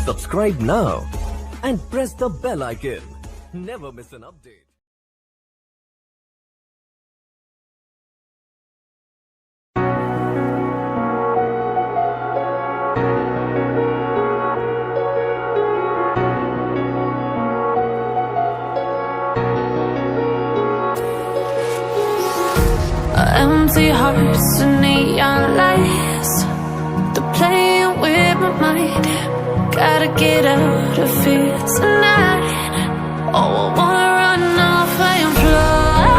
Subscribe now and press the bell icon. Never miss an update. Empty hearts and neon lights, they're playing with my mind. Gotta get out of here tonight. Oh, I wanna run off and fly,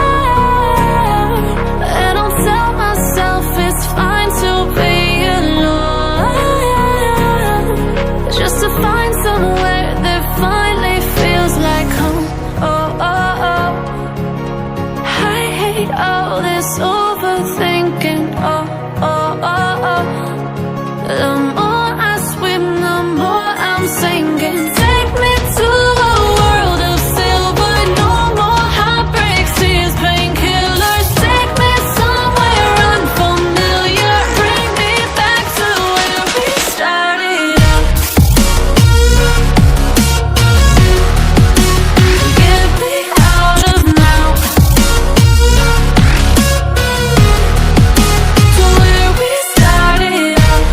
and I'll tell myself it's fine to be alone, just to find somewhere that finally feels like home. Oh, oh, oh, I hate all this overthinking. Oh, oh, oh, oh, the more I swim, the more I'm sinking. Take me to a world of silver, no more heartbreaks, tears, painkillers. Take me somewhere unfamiliar, bring me back to where we started out. Get me out of now, to where we started out.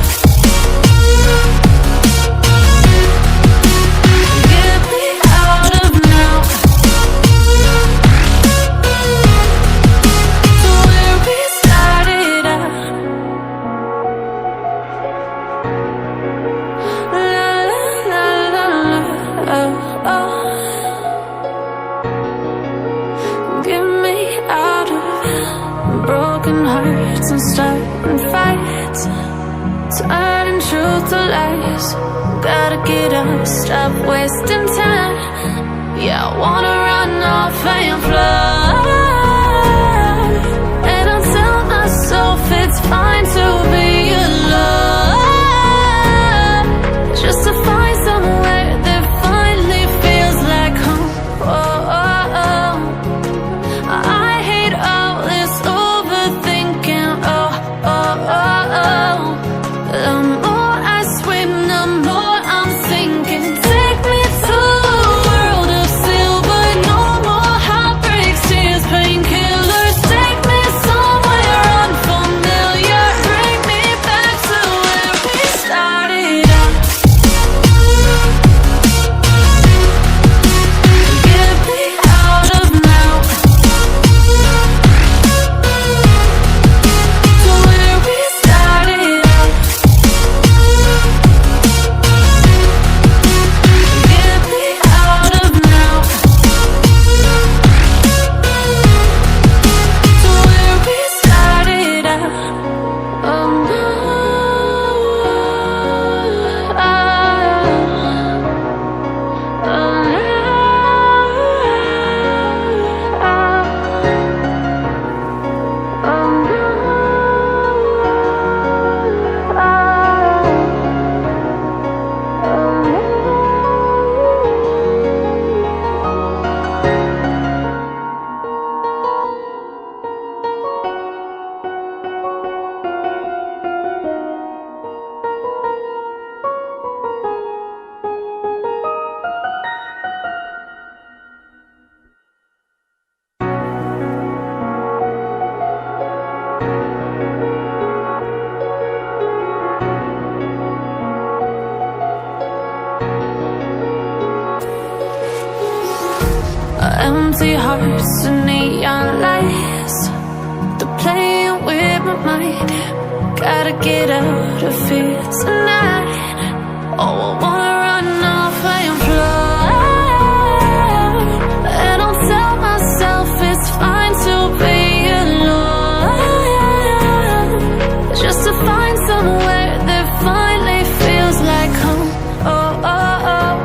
Get me out of now, to where we started out. La la la la la, oh, oh. Get me out of broken hearts and starting fights, turning truth to lies. Gotta get up, stop wasting time. Yeah, I wanna run off and fly, and I'll tell myself it's fine to be alone, just to find somewhere that finally feels like home. Oh, oh, oh, I hate all this overthinking. Oh, oh, oh, oh, the more I swim, the more I'm sinking. Take me to a world of silver, no more heartbreaks, tears, painkillers. Take me somewhere unfamiliar, bring me back to where we started out. Get me out of now, to where we started out. Get me out of now, to where we started out. Oh no, empty hearts and neon lights, they're playing with my mind. Gotta get out of here tonight. Oh, I wanna run off and fly, and I'll tell myself it's fine to be alone, just to find somewhere that finally feels like home. Oh, oh, oh,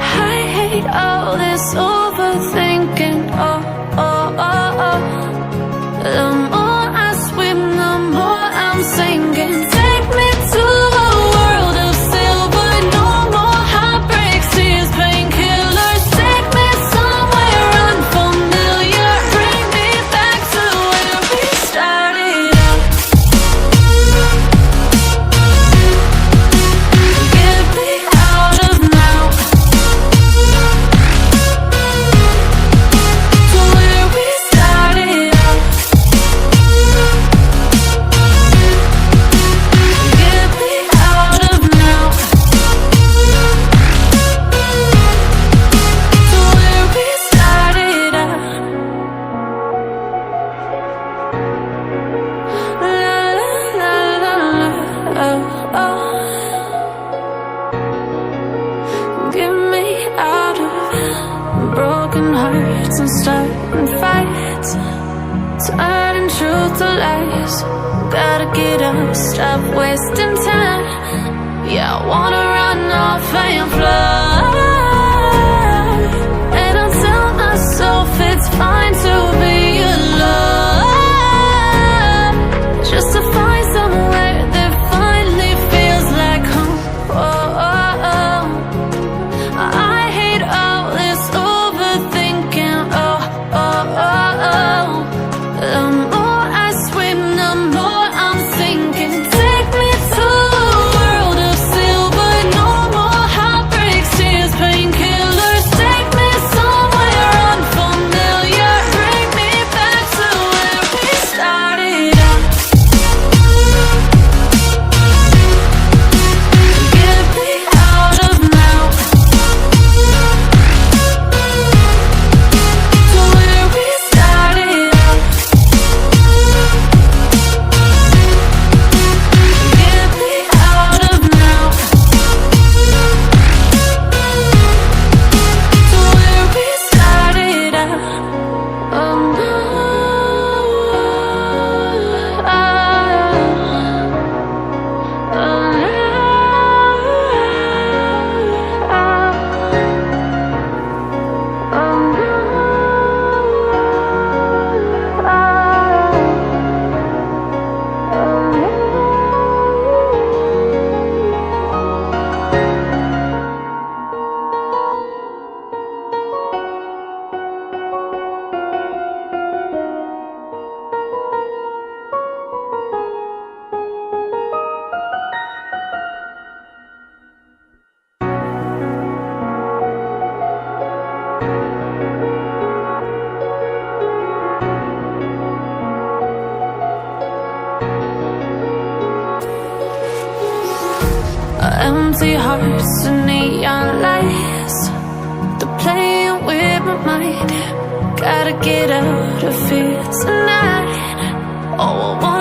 I hate all this overthinking. Oh, oh, oh, oh, the more I swim, the more I'm sinking. Take me to a broken hearts and starting fights, turning truth to lies. Gotta get up, stop wasting time. Yeah, I wanna run off and fly. And I'll tell myself it's fine to be alone, just to find somewhere that finally feels like home. Oh, oh, oh. I hate all this overthinking. Oh, oh, oh, oh. The more I swim, the more I'm sinking. Take me to a world of silver, no more heartbreaks, tears, painkillers. Take me somewhere unfamiliar, bring me back to where we started out. Get me out of now, to where we started out. Get me out of now, to where we started out. Oh no, empty hearts and neon lights, they're playing with my mind. Gotta get out of here tonight. Oh, I want